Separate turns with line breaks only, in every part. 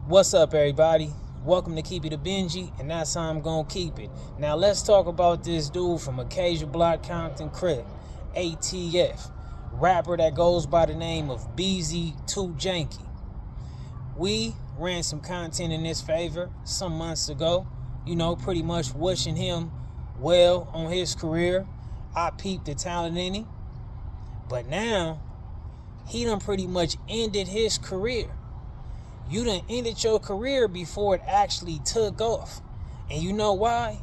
What's up, everybody? Welcome to Keep It a Benji, and that's how I'm gonna keep it. Now let's talk about this dude from ACACIA Block, Compton Crip, ATF, rapper that goes by the name of BZ2Janky. We ran some content in his favor some months ago, pretty much wishing him well on his career. I peeped the talent in him, but now he done pretty much ended his career. You done ended your career before it actually took off. And you know why?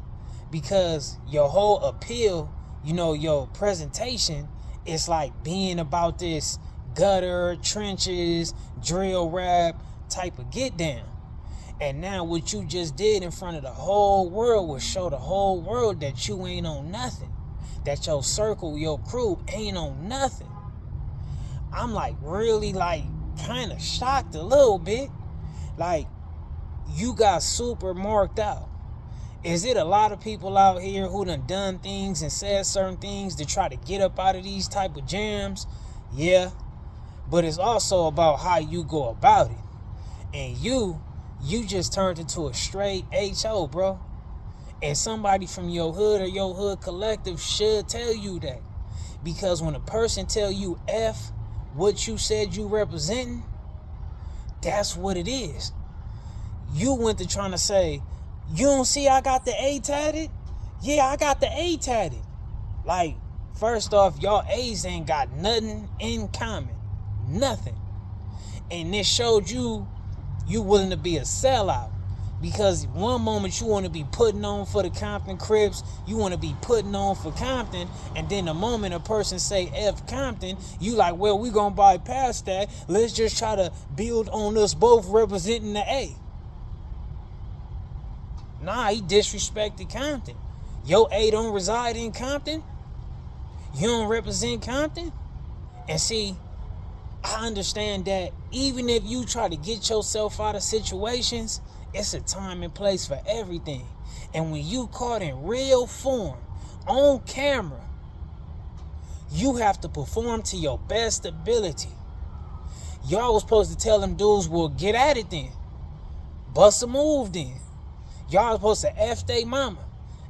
Because your whole appeal, your presentation is like being about this gutter, trenches, drill rap type of get down. And now what you just did in front of the whole world was show the whole world that you ain't on nothing. That your circle, your crew ain't on nothing. I'm really kind of shocked a little bit. You got super marked out. Is it a lot of people out here who done things and said certain things to try to get up out of these type of jams? Yeah, but it's also about how you go about it. And you just turned into a straight HO, bro. And somebody from your hood or your hood collective should tell you that. Because when a person tell you F what you said you representing, that's what it is. You went to trying to say, you don't see I got the A tatted? Yeah, I got the A tatted. First off, y'all A's ain't got nothing in common. Nothing. And this showed you willing to be a sellout. Because one moment you want to be putting on for the Compton Crips, you want to be putting on for Compton, and then the moment a person say F Compton, you well, we gonna bypass that. Let's just try to build on us both representing the A. Nah, he disrespected Compton. Your A don't reside in Compton. You don't represent Compton. And see, I understand that even if you try to get yourself out of situations, it's a time and place for everything. And when you caught in real form, on camera, you have to perform to your best ability. Y'all was supposed to tell them dudes, well, get at it then. Bust a move then. Y'all was supposed to F they mama,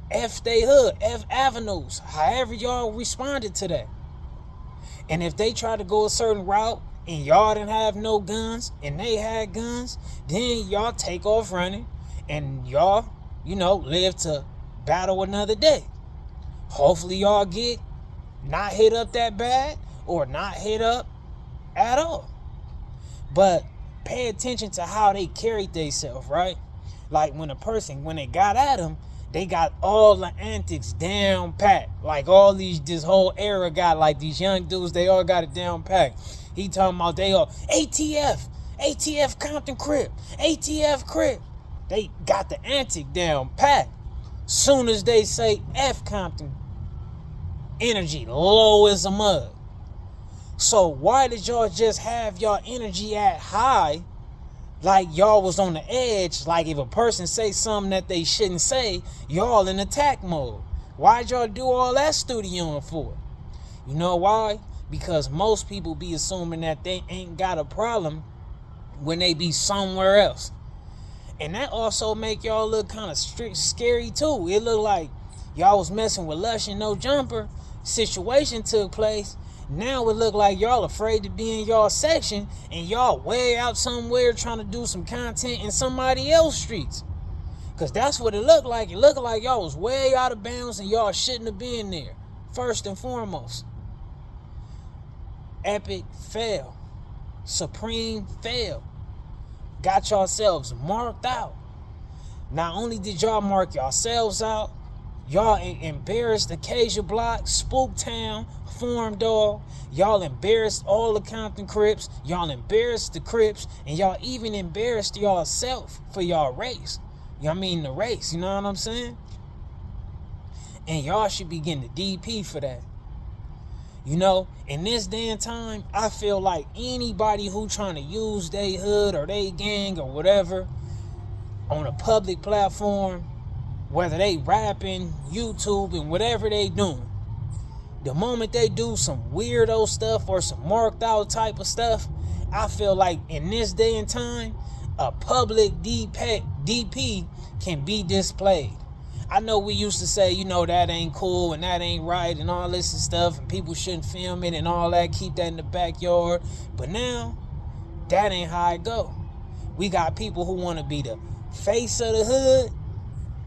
F they hood, F avenues, however y'all responded to that. And if they try to go a certain route, and y'all didn't have no guns, and they had guns, then y'all take off running, and y'all, live to battle another day. Hopefully y'all get not hit up that bad, or not hit up at all. But pay attention to how they carried themselves, right? When they got at them, they got all the antics down pat. This whole era got these young dudes, they all got it down pat. He talking about they all ATF Compton Crip, ATF Crip. They got the antic down pat. Soon as they say F Compton, energy low as a mug. So why did y'all just have y'all energy at high? Y'all was on the edge. If a person say something that they shouldn't say, y'all in attack mode. Why'd y'all do all that studioing for? You know why? Because most people be assuming that they ain't got a problem when they be somewhere else. And that also make y'all look kind of scary too. It look like y'all was messing with Lush and No Jumper. Situation took place. Now it look like y'all afraid to be in y'all section and y'all way out somewhere trying to do some content in somebody else's streets. Because that's what it looked like. It looked like y'all was way out of bounds and y'all shouldn't have been there. First and foremost. Epic fail. Supreme fail. Got yourselves marked out. Not only did y'all mark yourselves out, y'all embarrassed ACACIA Block, Spooktown, Form Dog. Y'all embarrassed all the Compton Crips. Y'all embarrassed the Crips. And y'all even embarrassed y'allself for y'all race. The race. You know what I'm saying? And y'all should be getting the DP for that. In this day and time, I feel like anybody who trying to use they hood or they gang or whatever on a public platform, whether they rapping, YouTube, and whatever they doing, the moment they do some weirdo stuff or some marked out type of stuff, I feel like in this day and time, a public DP can be displayed. I know we used to say, that ain't cool and that ain't right and all this and stuff, and people shouldn't film it and all that, keep that in the backyard. But now, that ain't how it go. We got people who want to be the face of the hood,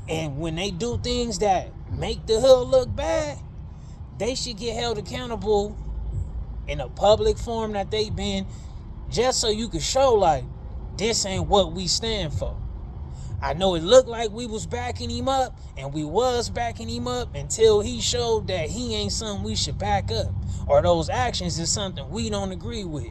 and when they do things that make the hood look bad, they should get held accountable in a public forum that they been, just so you can show, like, this ain't what we stand for. I know it looked like we was backing him up, and we was backing him up until he showed that he ain't something we should back up, or those actions is something we don't agree with.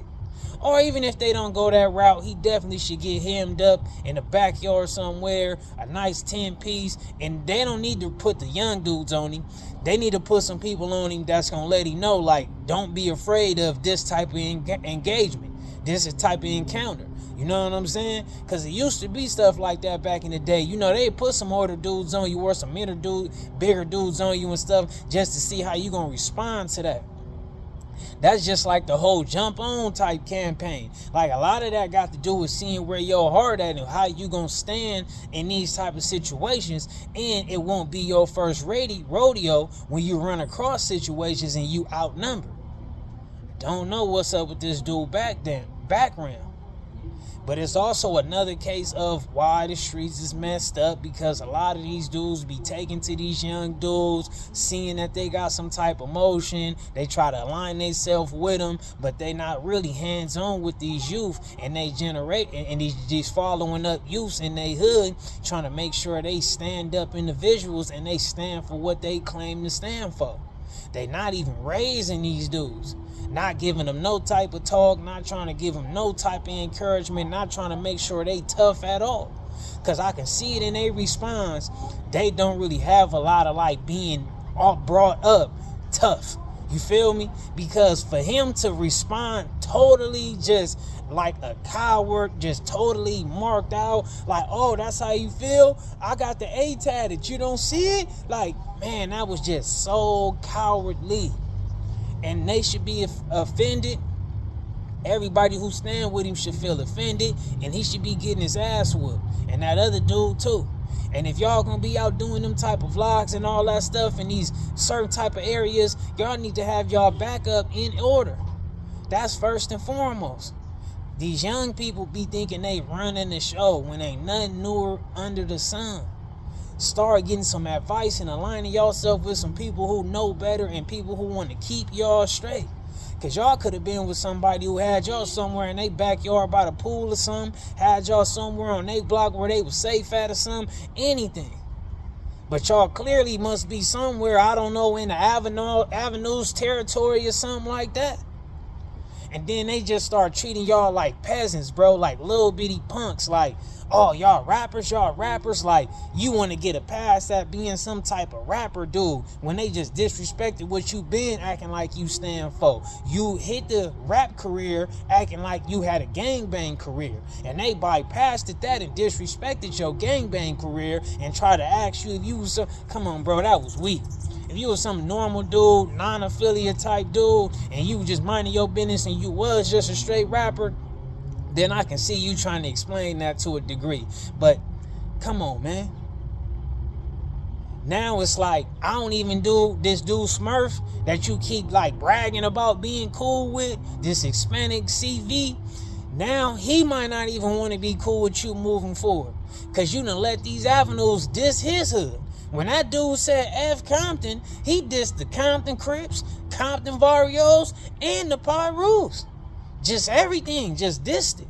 Or even if they don't go that route, he definitely should get hemmed up in the backyard somewhere, a nice 10-piece, and they don't need to put the young dudes on him. They need to put some people on him that's going to let him know, like, don't be afraid of this type of engagement, this is type of encounter. You know what I'm saying? Because it used to be stuff like that back in the day. They put some older dudes on you or some bigger dudes on you and stuff just to see how you going to respond to that. That's just like the whole jump on type campaign. Like, a lot of that got to do with seeing where your heart at and how you gonna stand in these type of situations. And it won't be your first rodeo when you run across situations and you outnumbered. Don't know what's up with this dude background. But it's also another case of why the streets is messed up, because a lot of these dudes be taken to these young dudes, seeing that they got some type of motion. They try to align themselves with them, but they not really hands-on with these youth, and they generate, and these following up youths in their hood, trying to make sure they stand up individuals and they stand for what they claim to stand for. They not even raising these dudes. Not giving them no type of talk, not trying to give them no type of encouragement, not trying to make sure they tough at all. Because I can see it in their response. They don't really have a lot of like being all brought up tough. You feel me? Because for him to respond totally just like a coward, just totally marked out, like, oh, that's how you feel? I got the A tatted, you don't see it? Like, man, that was just so cowardly. And they should be offended. Everybody who stand with him should feel offended, and he should be getting his ass whooped, and that other dude too. And if y'all gonna be out doing them type of vlogs and all that stuff in these certain type of areas, y'all need to have y'all backup in order. That's first and foremost. These young people be thinking they running the show when ain't nothing newer under the sun. Start getting some advice and aligning yourself with some people who know better and people who want to keep y'all straight. Because y'all could have been with somebody who had y'all somewhere in their backyard by the pool or something, had y'all somewhere on their block where they was safe at or something, anything. But y'all clearly must be somewhere, I don't know, in the Avenues territory or something like that. And then they just start treating y'all like peasants, bro, like little bitty punks, like, oh, y'all rappers, like, you want to get a pass at being some type of rapper dude when they just disrespected what you been acting like you stand for. You hit the rap career acting like you had a gangbang career, and they bypassed that and disrespected your gangbang career and try to ask you if you was come on, bro, that was weak. If you was some normal dude, non-affiliate type dude, and you was just minding your business and you was just a straight rapper, then I can see you trying to explain that to a degree. But come on, man. Now it's like, I don't even do this dude Smurf that you keep like bragging about being cool with, this Hispanic CV. Now he might not even want to be cool with you moving forward, because you done let these avenues diss his hood. When that dude said F Compton, he dissed the Compton Crips, Compton Barrios, and the Pyrus. Just everything, just dissed it.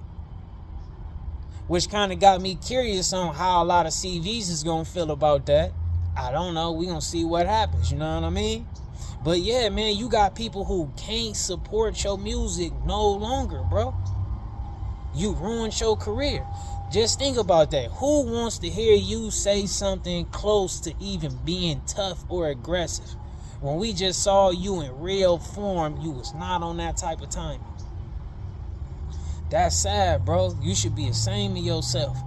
Which kind of got me curious on how a lot of CVs is going to feel about that. I don't know. We're going to see what happens, you know what I mean? But yeah, man, you got people who can't support your music no longer, bro. You ruined your career. Just think about that. Who wants to hear you say something close to even being tough or aggressive? When we just saw you in real form, you was not on that type of timing. That's sad, bro. You should be ashamed of yourself.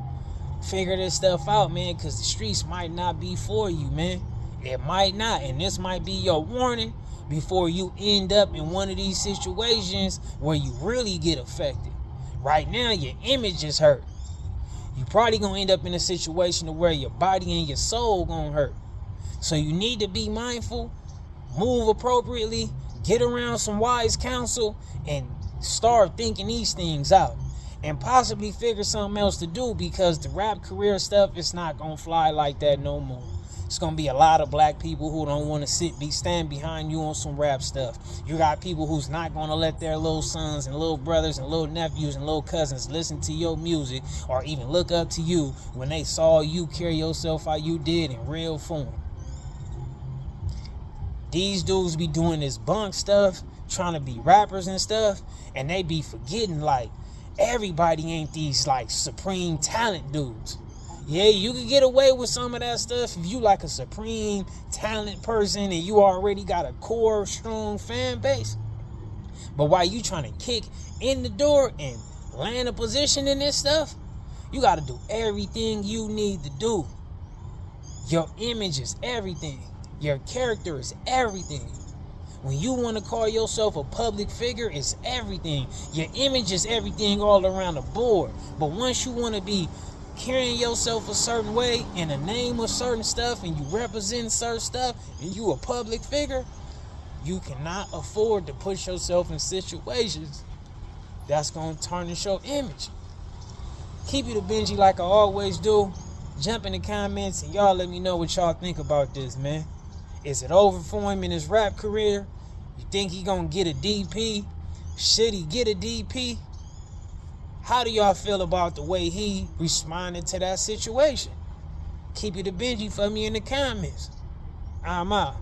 Figure this stuff out, man, because the streets might not be for you, man. It might not, and this might be your warning before you end up in one of these situations where you really get affected. Right now, your image is hurt. you probably gonna end up in a situation to where your body and your soul gonna hurt. So you need to be mindful, move appropriately, get around some wise counsel, and start thinking these things out. And possibly figure something else to do, because the rap career stuff is not gonna fly like that no more. It's gonna be a lot of black people who don't want to stand behind you on some rap stuff. You got people who's not gonna let their little sons and little brothers and little nephews and little cousins listen to your music or even look up to you when they saw you carry yourself how you did in real form. These dudes be doing this bunk stuff, trying to be rappers and stuff, and they be forgetting, like, everybody ain't these like supreme talent dudes. Yeah, you can get away with some of that stuff if you like a supreme talent person and you already got a core strong fan base. But while you trying to kick in the door and land a position in this stuff, you got to do everything you need to do. Your image is everything. Your character is everything. When you want to call yourself a public figure, it's everything. Your image is everything all around the board. But once you want to be carrying yourself a certain way in the name of certain stuff, and you represent certain stuff, and you a public figure, you cannot afford to put yourself in situations that's going to tarnish your image. Keep it a Benji like I always do. Jump in the comments and y'all let me know what y'all think about this, man. Is it over for him in his rap career? You think he gonna get a DP? Should he get a DP? How do y'all feel about the way he responded to that situation? Keep it a Benji for me in the comments. I'm out.